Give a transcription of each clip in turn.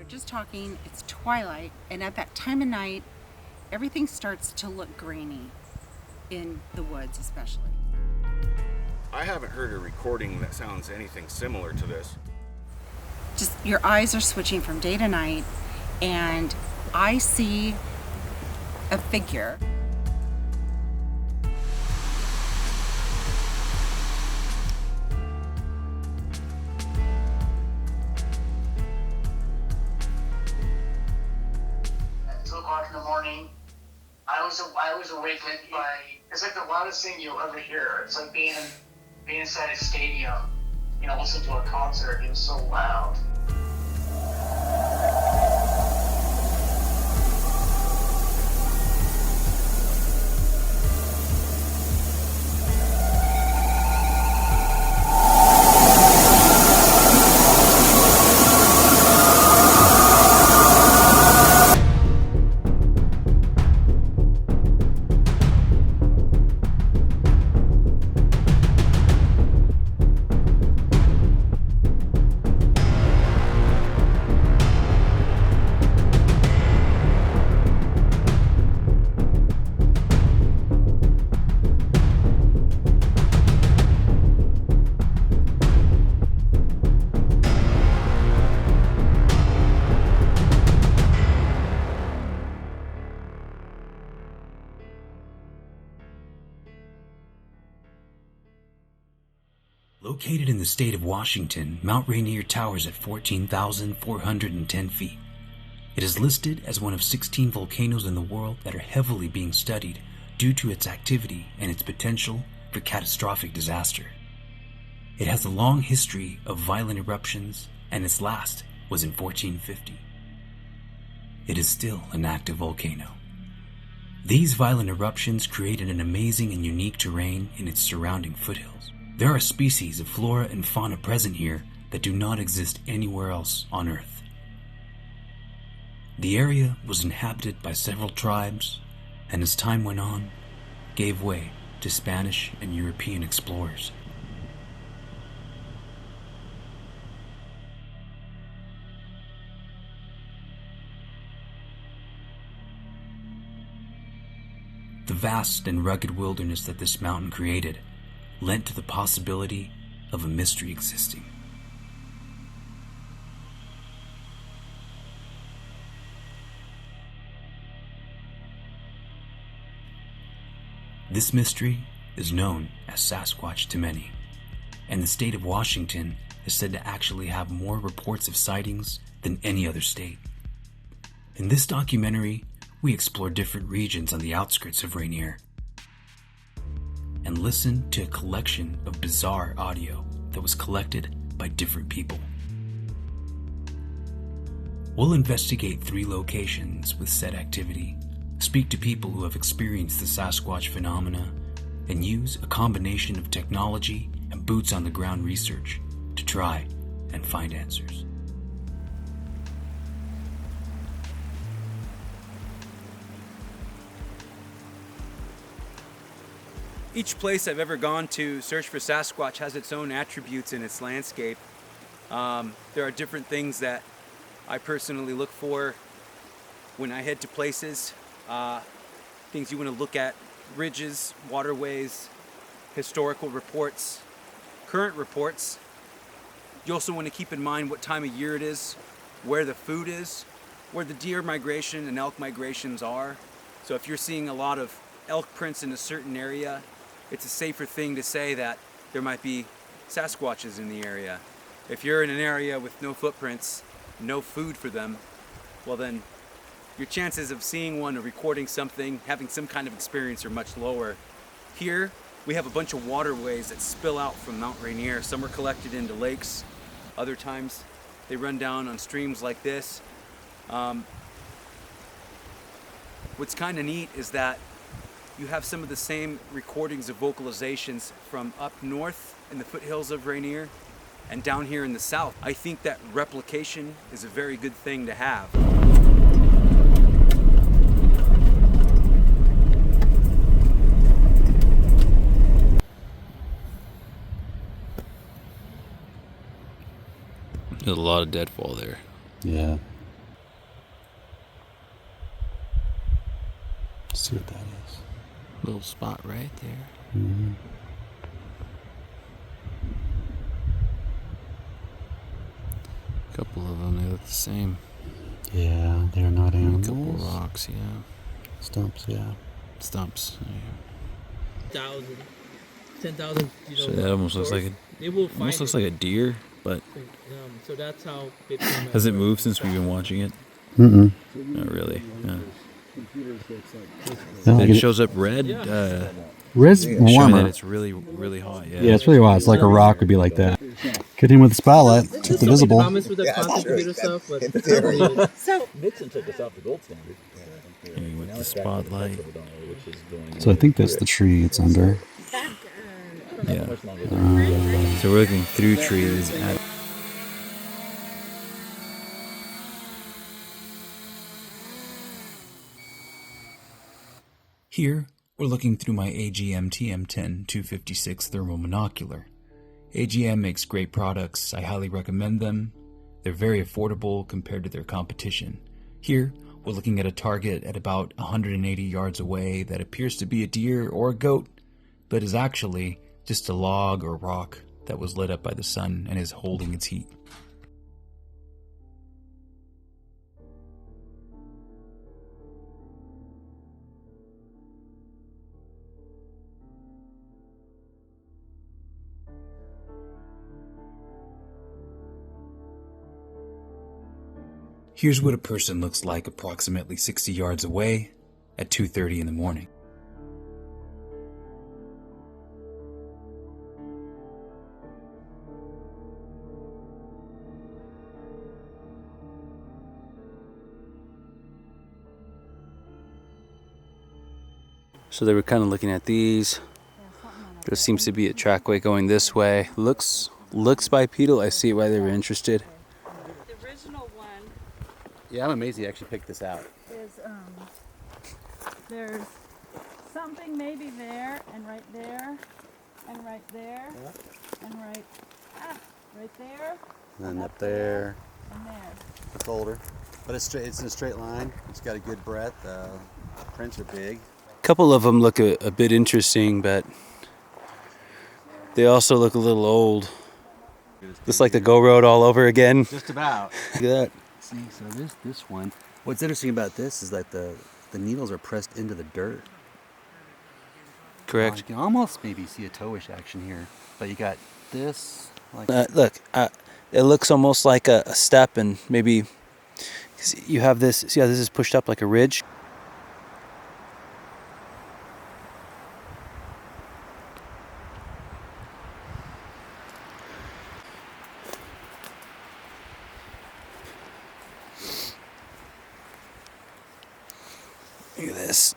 just talking, it's twilight, and at that time of night, everything starts to look grainy in the woods especially. I haven't heard a recording that sounds anything similar to this. Just your eyes are switching from day to night, and I see a figure. At 2 o'clock in the morning, I was awakened by, it's like the loudest thing you'll ever hear. It's like being inside a stadium, listening to a concert. It was so loud. Located in the state of Washington, Mount Rainier towers at 14,410 feet. It is listed as one of 16 volcanoes in the world that are heavily being studied due to its activity and its potential for catastrophic disaster. It has a long history of violent eruptions, and its last was in 1450. It is still an active volcano. These violent eruptions created an amazing and unique terrain in its surrounding foothills. There are species of flora and fauna present here that do not exist anywhere else on Earth. The area was inhabited by several tribes, and as time went on, gave way to Spanish and European explorers. The vast and rugged wilderness that this mountain created lent to the possibility of a mystery existing. This mystery is known as Sasquatch to many, and the state of Washington is said to actually have more reports of sightings than any other state. In this documentary, we explore different regions on the outskirts of Rainier and listen to a collection of bizarre audio that was collected by different people. We'll investigate 3 locations with said activity, speak to people who have experienced the Sasquatch phenomena, and use a combination of technology and boots-on-the-ground research to try and find answers. Each place I've ever gone to search for Sasquatch has its own attributes in its landscape. There are different things that I personally look for when I head to places. Things you want to look at: ridges, waterways, historical reports, current reports. You also want to keep in mind what time of year it is, where the food is, where the deer migration and elk migrations are. So if you're seeing a lot of elk prints in a certain area, it's a safer thing to say that there might be Sasquatches in the area. If you're in an area with no footprints, no food for them, well then your chances of seeing one or recording something, having some kind of experience are much lower. Here, we have a bunch of waterways that spill out from Mount Rainier. Some are collected into lakes. Other times, they run down on streams like this. What's kind of neat is that you have some of the same recordings of vocalizations from up north in the foothills of Rainier and down here in the south. I think that replication is a very good thing to have. There's a lot of deadfall there. Yeah. see what that is. Little spot right there. Mm-hmm. Couple of them, they look the same. Yeah, they're not A animals. couple rocks, yeah. Stumps, yeah. Stumps. Yeah. 10,000. So that almost looks like a deer, but So that's how it has it moved since we've been watching it? Mm-mm. Not really. Yeah. No, It shows up red. Red's Showing that warmer. it's really, really hot. Yeah. Yeah, it's really hot. It's like a rock would be like that. Good thing with the spotlight. Keep the visible. promise with the content computer stuff, but I don't believe it. So Nixon took us off the gold standard. Hey, with the spotlight. So I think that's the tree it's under. Yeah. So we're looking through trees at. Here, we're looking through my AGM TM10 256 thermal monocular. AGM makes great products. I highly recommend them. They're very affordable compared to their competition. Here, we're looking at a target at about 180 yards away that appears to be a deer or a goat, but is actually just a log or rock that was lit up by the sun and is holding its heat. Here's what a person looks like approximately 60 yards away at 2:30 in the morning. So they were kind of looking at these. There seems to be a trackway going this way. Looks bipedal. I see why they were interested. the original one Yeah, I'm amazed he actually picked this out. is there's something maybe there and right there and right there and right there And then up there, and there. it's older. But it's straight. It's in a straight line. It's got a good breadth. Prints are big. A couple of them look a bit interesting, but they also look a little old. Just like the Go Road all over again. Just about. Look at that. See, so this one. What's interesting about this is that the needles are pressed into the dirt. Correct. You can almost maybe see a toe-ish action here, but you got this. Like Look, it looks almost like a step, and maybe you have this. See how this is pushed up like a ridge? Look at this.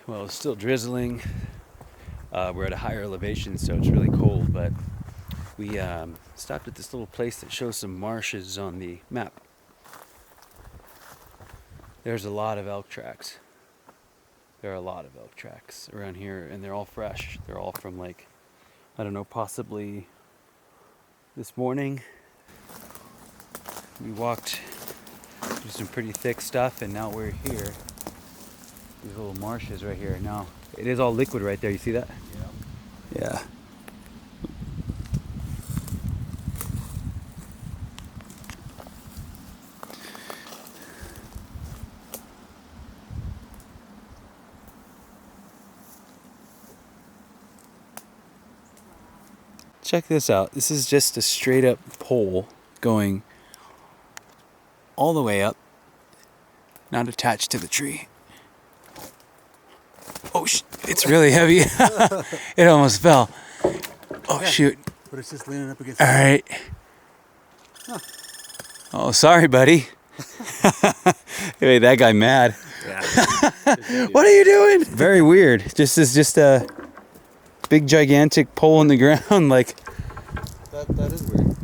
Well, it's still drizzling. We're at a higher elevation, so it's really cold, but we stopped at this little place that shows some marshes on the map. There's a lot of elk tracks. There are a lot of elk tracks around here, and they're all fresh. They're all from, like, I don't know, possibly this morning. We walked through some pretty thick stuff, and now we're here. These little marshes right here. Now, it is all liquid right there. You see that? Yeah. Yeah. Check this out. This is just a straight up pole going all the way up, not attached to the tree. Oh, it's really heavy. It almost fell. Oh, shoot. But it's just leaning up against. All right. Huh. Oh, sorry, buddy. You made that guy mad. Yeah. What are you doing? Very weird. Just a big gigantic pole in the ground, like. That is weird.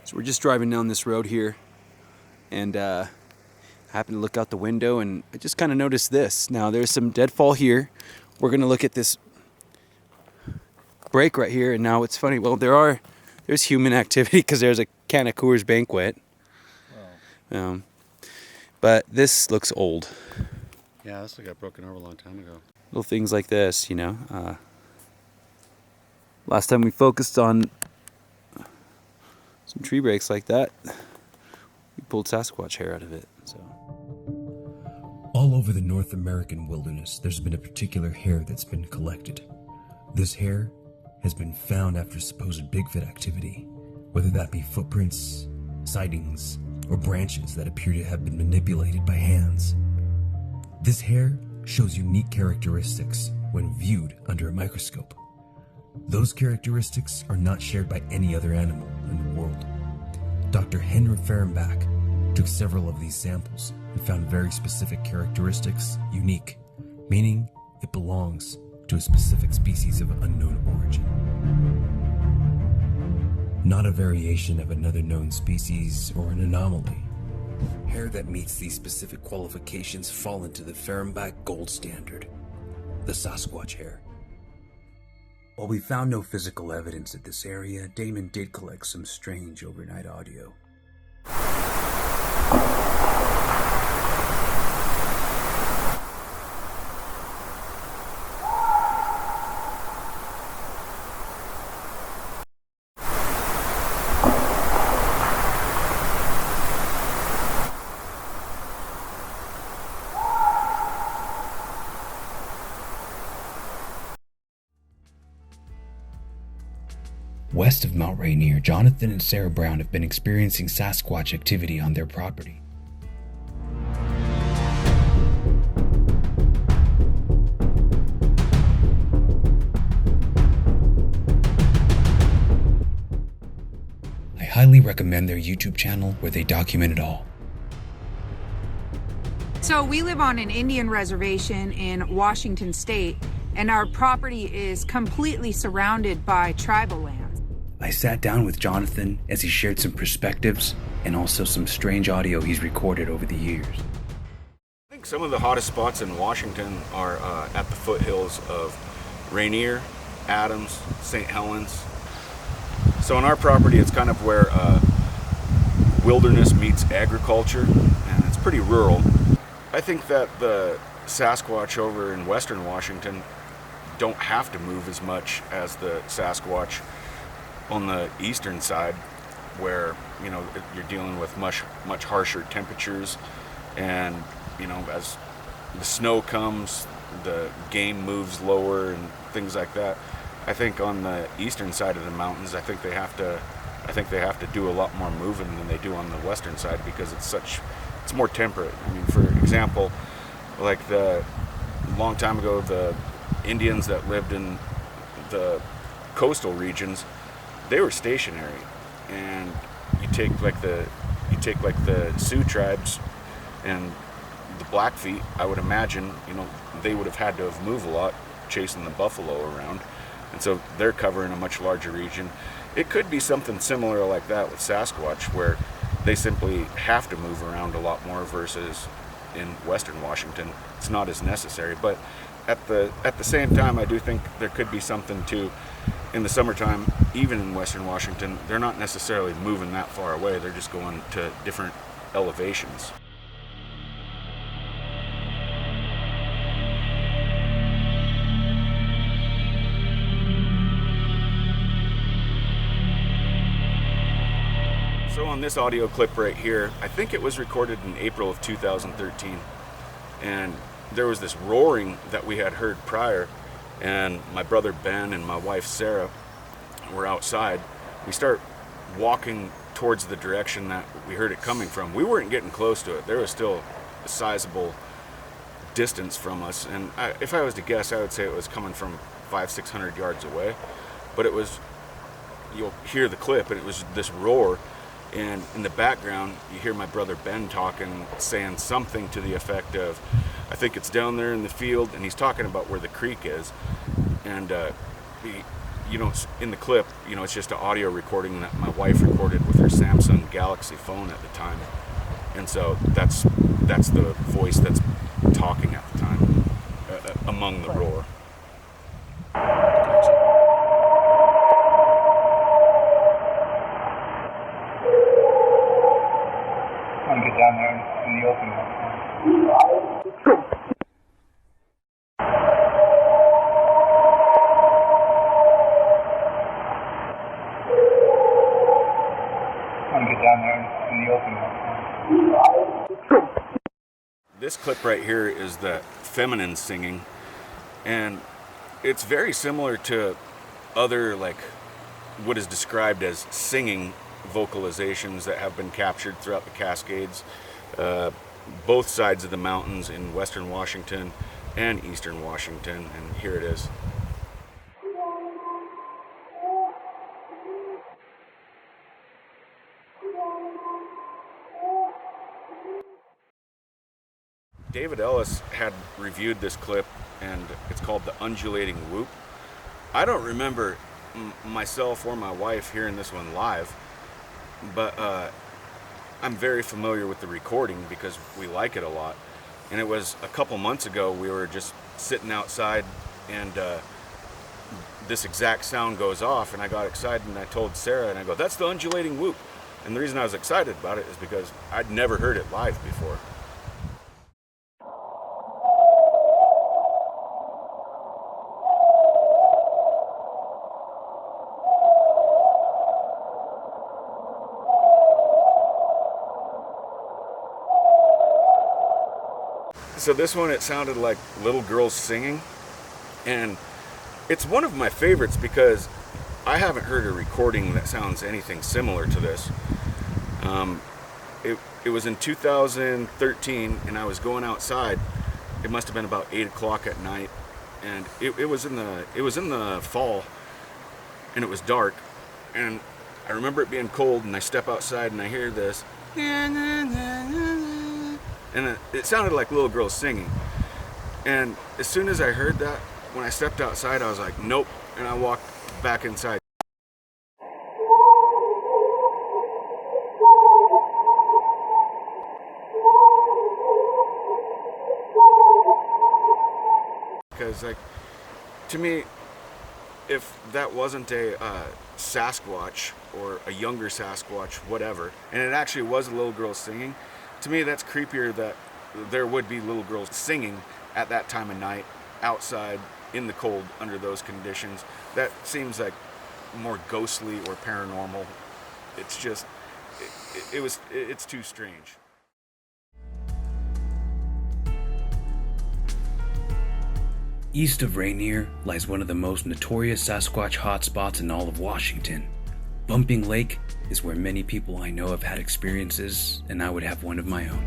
So we're just driving down this road here, and I happened to look out the window and I just kind of noticed this. Now there's some deadfall here. We're going to look at this break right here, and now it's funny. Well, there's human activity because there's a can of Coors Banquet. Wow. But this looks old. Yeah, this got broken over a long time ago. Little things like this, you know. Last time we focused on some tree breaks like that, we pulled Sasquatch hair out of it. So. All over the North American wilderness, there's been a particular hair that's been collected. This hair has been found after supposed Bigfoot activity, whether that be footprints, sightings, or branches that appear to have been manipulated by hands. This hair shows unique characteristics when viewed under a microscope. Those characteristics are not shared by any other animal in the world. Dr. Henry Fehrenbach took several of these samples and found very specific characteristics unique, meaning it belongs to a specific species of unknown origin. Not a variation of another known species or an anomaly. Hair that meets these specific qualifications fall into the Fehrenbach gold standard, the Sasquatch hair. While we found no physical evidence at this area, Damon did collect some strange overnight audio. West of Mount Rainier, Jonathan and Sarah Brown have been experiencing Sasquatch activity on their property. I highly recommend their YouTube channel where they document it all. So we live on an Indian reservation in Washington State, and our property is completely surrounded by tribal lands. I sat down with Jonathan as he shared some perspectives and also some strange audio he's recorded over the years. I think some of the hottest spots in Washington are at the foothills of Rainier, Adams, St. Helens. So on our property, it's kind of where wilderness meets agriculture, and it's pretty rural. I think that the Sasquatch over in western Washington don't have to move as much as the Sasquatch on the eastern side, where you're dealing with much harsher temperatures, and as the snow comes, the game moves lower and things like that. I think on the eastern side of the mountains, I think they have to do a lot more moving than they do on the western side, because it's more temperate. I mean, for example, like the long time ago, the Indians that lived in the coastal regions, they were stationary, and you take like the Sioux tribes and the Blackfeet. I would imagine they would have had to have moved a lot chasing the buffalo around, and so they're covering a much larger region. It could be something similar like that with Sasquatch, where they simply have to move around a lot more, versus in western Washington it's not as necessary. But at the same time, I do think there could be something to, in the summertime, even in western Washington, they're not necessarily moving that far away. They're just going to different elevations. So on this audio clip right here, I think it was recorded in April of 2013, and there was this roaring that we had heard prior, and my brother Ben and my wife Sarah were outside. We start walking towards the direction that we heard it coming from. We weren't getting close to it. There was still a sizable distance from us, and if I was to guess, I would say it was coming from 500-600 yards away. But it was, you'll hear the clip, and it was this roar, and in the background you hear my brother Ben talking, saying something to the effect of, I think it's down there in the field, and he's talking about where the creek is. And in the clip, it's just an audio recording that my wife recorded with her Samsung Galaxy phone at the time. And so that's the voice that's talking at the time, among the roar. I'm gonna get down there in the open. Down there in the open. This clip right here is the feminine singing, and it's very similar to other, like, what is described as singing vocalizations that have been captured throughout the Cascades, both sides of the mountains in western Washington and eastern Washington, and here it is. David Ellis had reviewed this clip, and it's called The Undulating Whoop. I don't remember myself or my wife hearing this one live, but I'm very familiar with the recording because we like it a lot. And it was a couple months ago, we were just sitting outside, and this exact sound goes off, and I got excited, and I told Sarah, and I go, "That's the undulating whoop." And the reason I was excited about it is because I'd never heard it live before. So this one, it sounded like little girls singing, and it's one of my favorites because I haven't heard a recording that sounds anything similar to this. It was in 2013, and I was going outside. It must have been about 8 o'clock at night, and it was in the fall, and it was dark, and I remember it being cold, and I step outside and I hear this, and it sounded like little girls singing. And as soon as I heard that, when I stepped outside, I was like, nope, and I walked back inside. Because, like, to me, if that wasn't a Sasquatch or a younger Sasquatch, whatever, and it actually was a little girl singing, to me that's creepier that there would be little girls singing at that time of night, outside, in the cold, under those conditions. That seems like more ghostly or paranormal. It's just, it's too strange. East of Rainier lies one of the most notorious Sasquatch hotspots in all of Washington. Bumping Lake is where many people I know have had experiences, and I would have one of my own.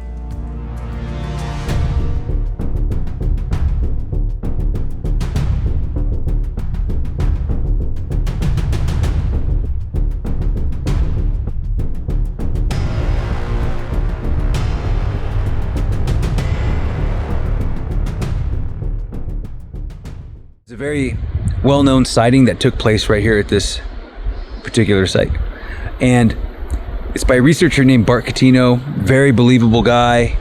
It's a very well-known sighting that took place right here at this particular site, and it's by a researcher named Bart Catino. Very believable guy.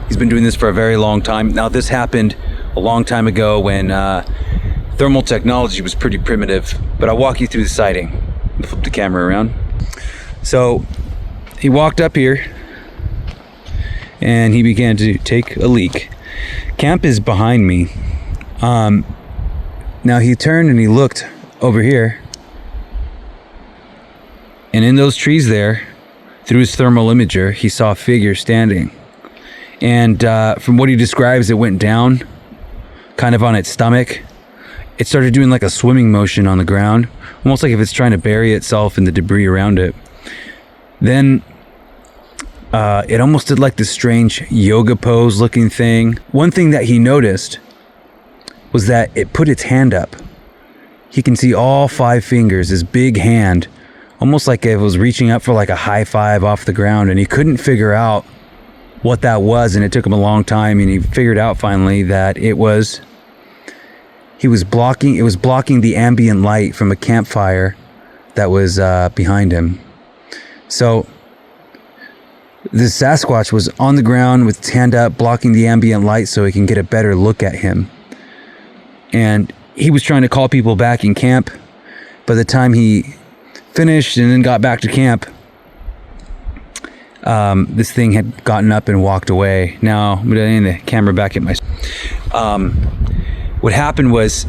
He's been doing this for a very long time. Now, this happened a long time ago when thermal technology was pretty primitive, but I'll walk you through the sighting. Flip the camera around. So he walked up here and he began to take a leak. Camp is behind me. Now he turned and he looked over here, and in those trees there, through his thermal imager, he saw a figure standing. And from what he describes, it went down kind of on its stomach. It started doing like a swimming motion on the ground, almost like if it's trying to bury itself in the debris around it. Then it almost did like this strange yoga pose looking thing. One thing that he noticed was that it put its hand up. He can see all 5 fingers, this big hand, almost like it was reaching up for like a high five off the ground, and he couldn't figure out what that was, and it took him a long time, and he figured out finally that it was blocking the ambient light from a campfire that was behind him. So the Sasquatch was on the ground with its hand up, blocking the ambient light so he can get a better look at him. And he was trying to call people back in camp. By the time he finished and then got back to camp, this thing had gotten up and walked away. Now, I'm getting the camera back at my... what happened was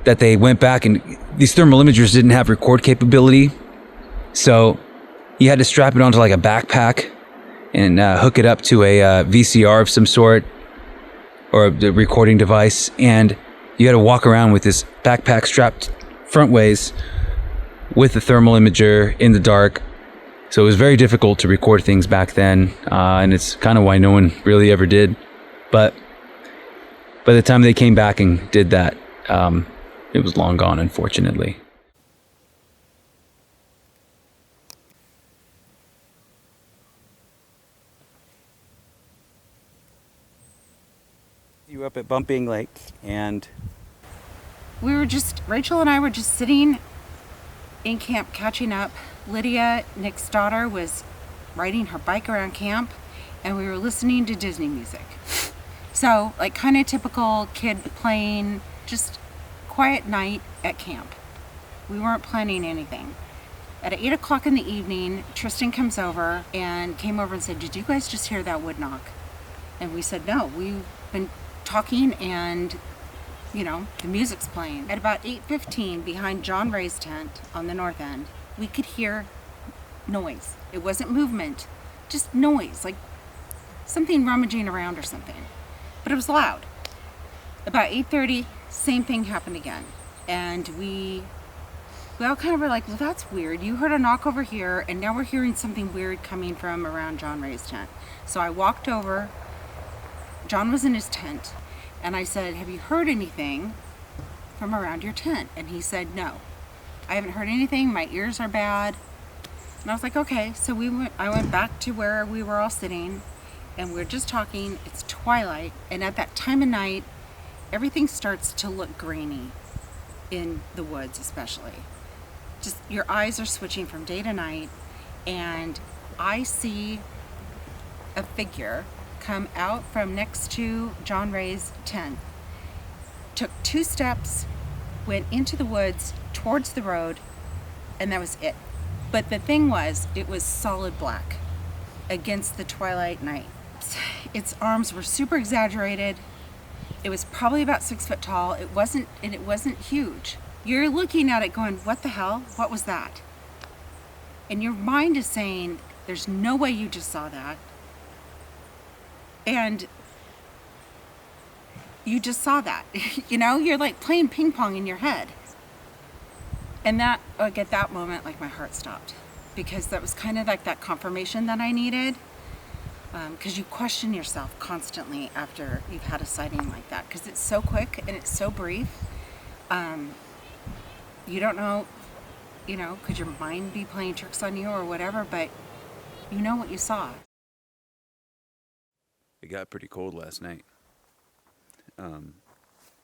that they went back, and these thermal imagers didn't have record capability. So you had to strap it onto like a backpack and hook it up to a VCR of some sort, or a recording device. And you had to walk around with this backpack strapped front ways with the thermal imager in the dark. So it was very difficult to record things back then, and it's kind of why no one really ever did. But by the time they came back and did that, it was long gone, unfortunately. You up at Bumping Lake, and Rachel and I were just sitting in camp catching up. Lydia, Nick's daughter, was riding her bike around camp, and we were listening to Disney music. So, like, kind of typical kid playing, just quiet night at camp. We weren't planning anything. At 8 o'clock in the evening, Tristan came over and said, "Did you guys just hear that wood knock?" And we said, "No, we've been talking and, you know, the music's playing." At about 8:15, behind John Ray's tent on the north end, we could hear noise. It wasn't movement, just noise, like something rummaging around or something. But it was loud. About 8:30, same thing happened again. And we all kind of were like, well, that's weird. You heard a knock over here, and now we're hearing something weird coming from around John Ray's tent. So I walked over. John was in his tent, and I said, "Have you heard anything from around your tent?" And he said, "No, I haven't heard anything. My ears are bad." And I was like, okay. So I went back to where we were all sitting, and we're just talking. It's twilight, and at that time of night, everything starts to look grainy in the woods, especially. Just your eyes are switching from day to night, and I see a figure come out from next to John Ray's tent, took 2 steps, went into the woods towards the road, and that was it. But the thing was, it was solid black against the twilight night. Its arms were super exaggerated. It was probably about 6 foot tall. It wasn't huge. You're looking at it going, what the hell? What was that? And your mind is saying, there's no way you just saw that. And you just saw that. You know, you're like playing ping pong in your head. And that, like, at that moment, like, my heart stopped, because that was kind of like that confirmation that I needed. Because you question yourself constantly after you've had a sighting like that, because it's so quick and it's so brief. You don't know, you know, could your mind be playing tricks on you or whatever, but you know what you saw. It got pretty cold last night.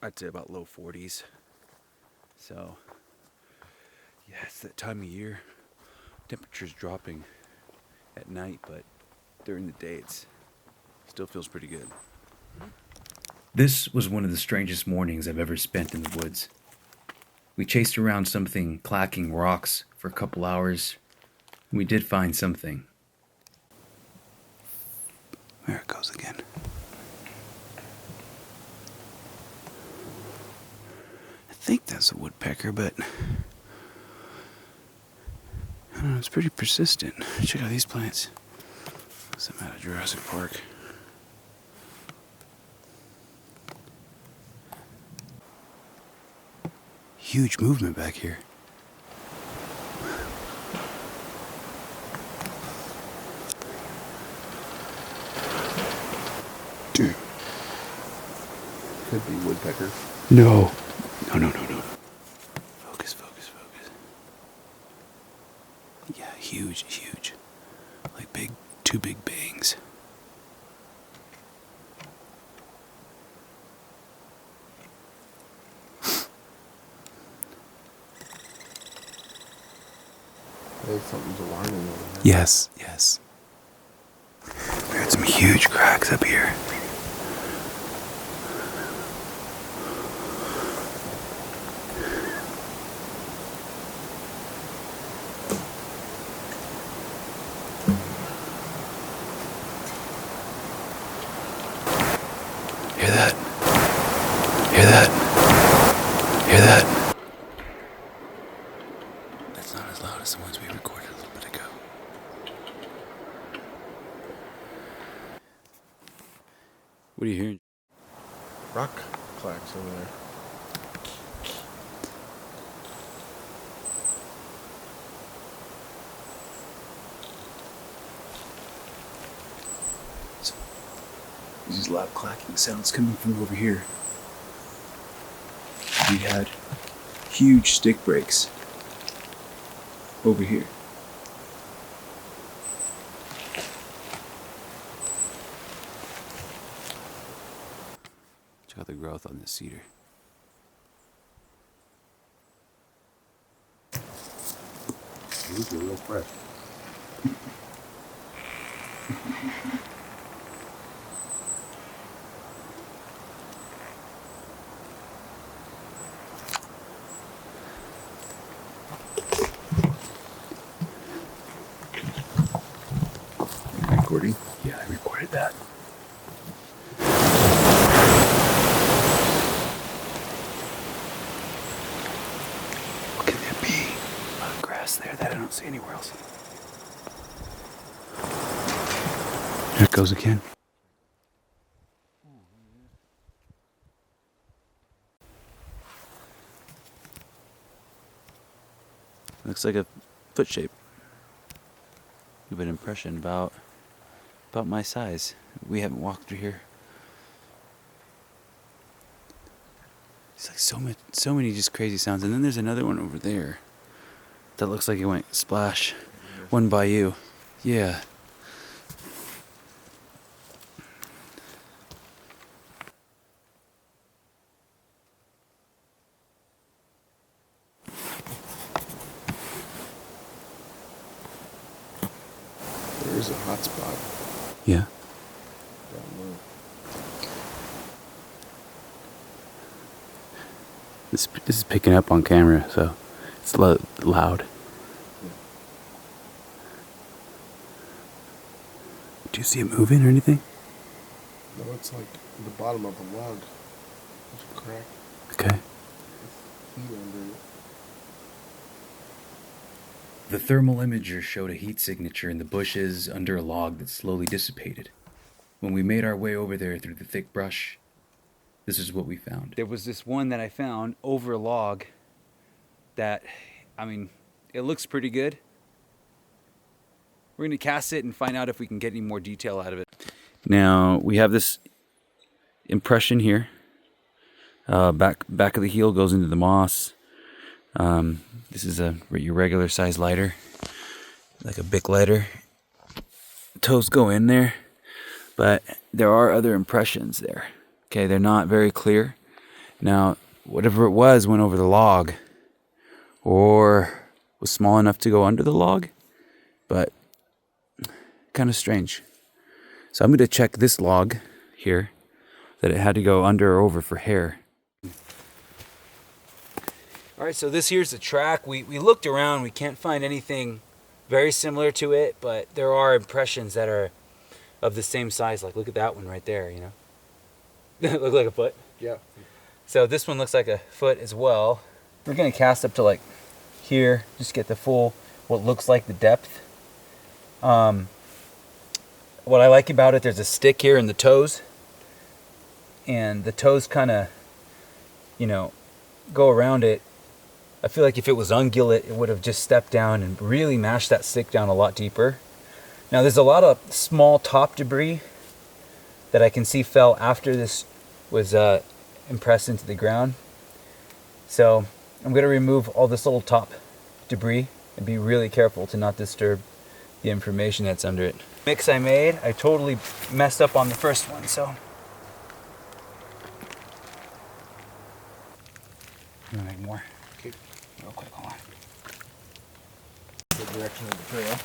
I'd say about low 40s. So, yeah, it's that time of year. Temperature's dropping at night, but during the day it still feels pretty good. This was one of the strangest mornings I've ever spent in the woods. We chased around something clacking rocks for a couple hours. We did find something. There it goes again. I think that's a woodpecker, but I don't know, it's pretty persistent. Check out these plants. Some out of Jurassic Park. Huge movement back here. Dude. Could be woodpecker. No. No. Focus. Yeah, huge. Like two big bangs. There's something's alarming over there. Yes. huge cracks up here. Hear that? Hear that? Hear that? That's not as loud as the ones we recorded a little bit ago. What are you hearing? Rock clacks over there. These loud clacking sounds coming from over here. We had huge stick breaks over here. Check out the growth on this cedar. These are real fresh. Recording? Yeah, I recorded that. What can there be? A lot of grass there that I don't see anywhere else. There it goes again. Looks like a foot shape. Give an impression about my size. We haven't walked through here. It's like so many just crazy sounds. And then there's another one over there that looks like it went splash. One by you. Yeah. There's a hot spot. Yeah. This is picking up on camera, so it's loud. Do you see it moving or anything? No, it's like the bottom of a log. There's a crack. Okay. Heat under it. The thermal imager showed a heat signature in the bushes under a log that slowly dissipated. When we made our way over there through the thick brush, this is what we found. There was this one that I found over a log that, it looks pretty good. We're going to cast it and find out if we can get any more detail out of it. Now we have this impression here. Back of the heel goes into the moss. This is your regular size lighter, like a Bic lighter. Toes go in there, but there are other impressions there. Okay, they're not very clear. Now, whatever it was went over the log, or was small enough to go under the log, but kind of strange. So I'm going to check this log here, that it had to go under or over for hair. All right, so this here's the track. We looked around. We can't find anything very similar to it, but there are impressions that are of the same size. Like, look at that one right there, you know? Look like a foot? Yeah. So this one looks like a foot as well. We're going to cast up to like here, just get the full, what looks like the depth. What I like about it, there's a stick here in the toes. And the toes kind of, go around it. I feel like if it was ungulate, it would have just stepped down and really mashed that stick down a lot deeper. Now there's a lot of small top debris that I can see fell after this was impressed into the ground. So I'm going to remove all this little top debris and be really careful to not disturb the information that's under it. Mix I made, I totally messed up on the first one, so. I'm gonna make more. Okay. Real quick, hold on. The direction of the trail.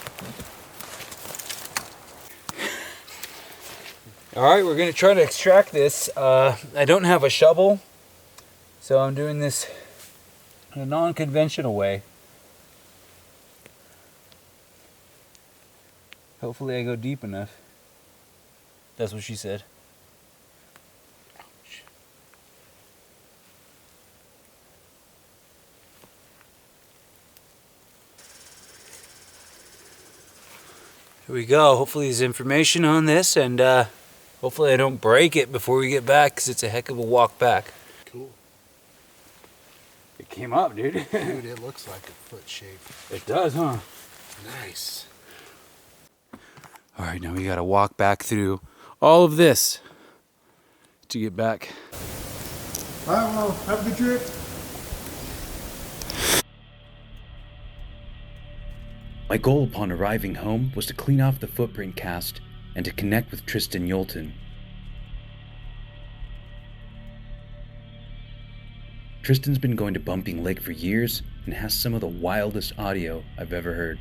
All right, we're gonna try to extract this. I don't have a shovel, so I'm doing this in a non-conventional way. Hopefully I go deep enough. That's what she said. Here we go. Hopefully there's information on this, and hopefully I don't break it before we get back, because it's a heck of a walk back. Cool. It came up, dude. Dude, it looks like a foot shape. It does, huh? Nice. All right, now we gotta walk back through all of this to get back. All right, well, have a good trip. My goal upon arriving home was to clean off the footprint cast and to connect with Tristan Yolton. Tristan's been going to Bumping Lake for years and has some of the wildest audio I've ever heard.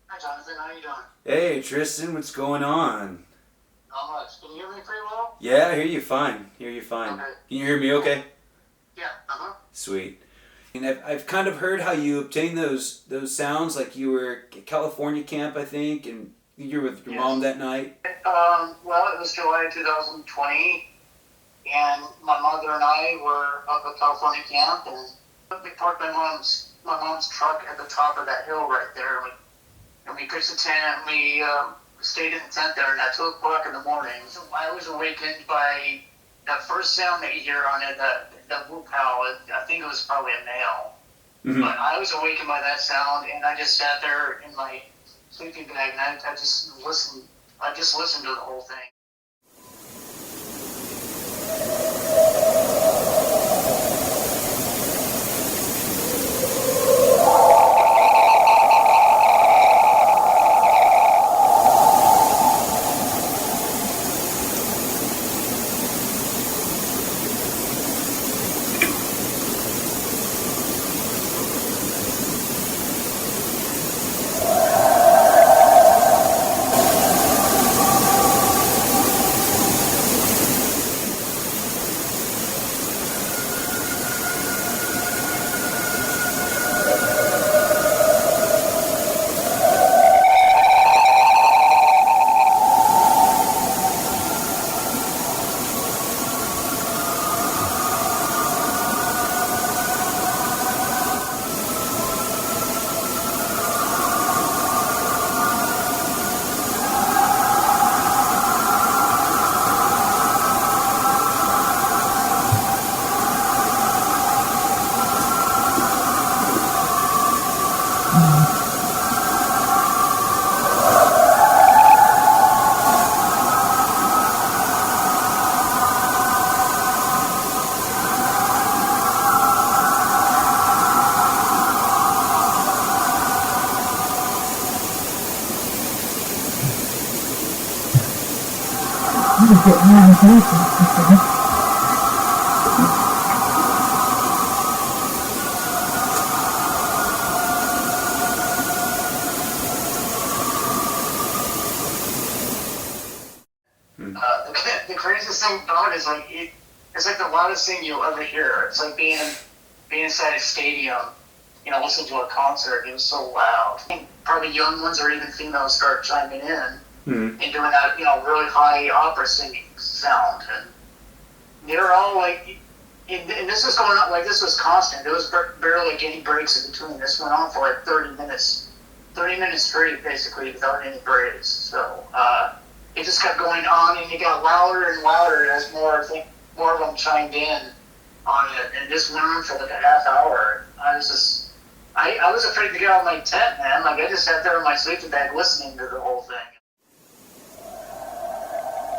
Hi, Jonathan. How you doing? Hey, Tristan, what's going on? Not much. Can you hear me pretty well? Yeah, I hear you fine. Hear you fine. Okay. Can you hear me okay? Yeah. Sweet. And I've kind of heard how you obtained those sounds, like you were at California camp, I think, and you were with your mom that night. Well, it was July 2020, and my mother and I were up at California camp, and we parked my mom's truck at the top of that hill right there, and we pitched a tent. We stayed in the tent there, and at 2 o'clock in the morning, I was awakened by that first sound that you hear on it, that whoop howl. I think it was probably a male. Mm-hmm. But I was awakened by that sound, and I just sat there in my sleeping bag, and I just listened. I just listened to the whole thing. The craziest thing about it is it's like the loudest thing you'll ever hear. It's like being inside a stadium, listening to a concert. It was so loud. I think probably young ones or even females start chiming in and doing that, really high opera singing sound. And they're all like, and this was going on, like this was constant. There was barely like any breaks in between. This went on for like 30 minutes straight, basically, without any breaks. So, it just kept going on, and it got louder and louder as more of them chimed in on it, and this went on for like a half hour. I was afraid to get out of my tent, man. Like, I just sat there in my sleeping bag listening to the whole thing.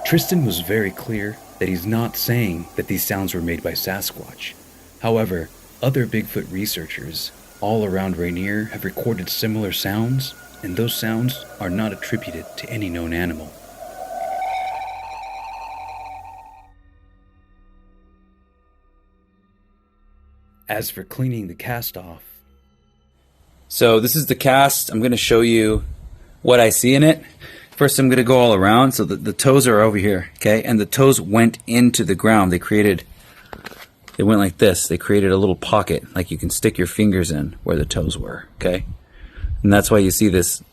Tristan was very clear that he's not saying that these sounds were made by Sasquatch. However, other Bigfoot researchers all around Rainier have recorded similar sounds, and those sounds are not attributed to any known animal. As for cleaning the cast off, so this is the cast. I'm going to show you what I see in it. First, I'm going to go all around. So the toes are over here, okay? And the toes went into the ground. They went like this. They created a little pocket, like you can stick your fingers in where the toes were, okay? And that's why you see this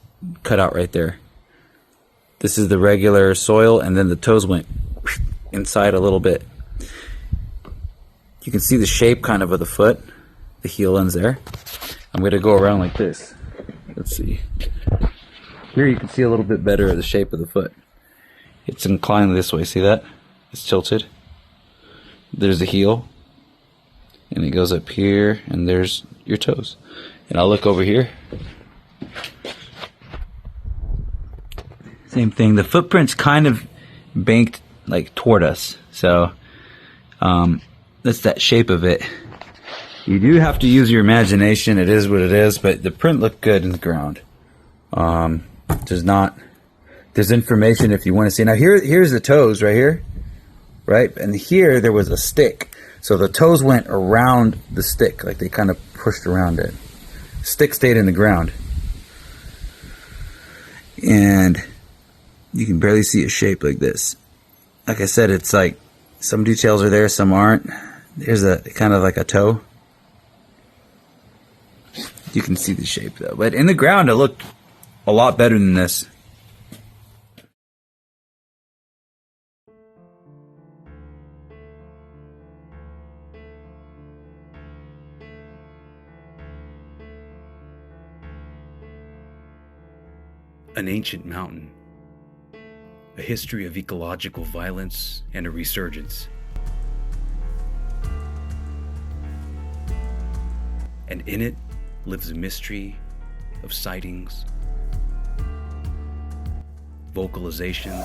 cut out right there. This is the regular soil, and then the toes went inside a little bit. You can see the shape kind of the foot. The heel ends there. I'm going to go around like this. Let's see. Here you can see a little bit better of the shape of the foot. It's inclined this way. See that? It's tilted. There's the heel. And it goes up here, and there's your toes. And I'll look over here. Same thing. The footprint's kind of banked like toward us. So that's that shape of it. You do have to use your imagination. It is what it is, but the print looked good in the ground. There's information if you want to see. Now here's the toes right here, right? And here there was a stick. So the toes went around the stick, like they kind of pushed around it. Stick stayed in the ground. And you can barely see a shape like this. Like I said, it's like some details are there, some aren't. Here's a kind of like a toe. You can see the shape though. But in the ground it looked a lot better than this. an ancient mountain, a history of ecological violence and a resurgence. And in it lives a mystery of sightings, vocalizations,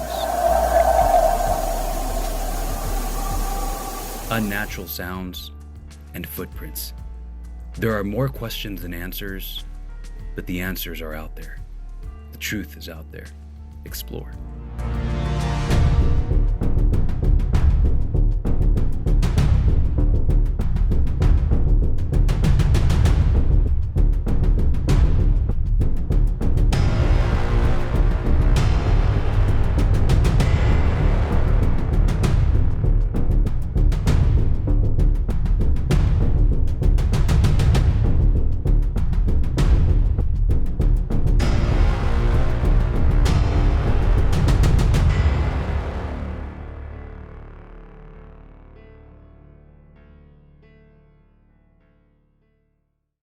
unnatural sounds, and footprints. There are more questions than answers, but the answers are out there. The truth is out there. Explore.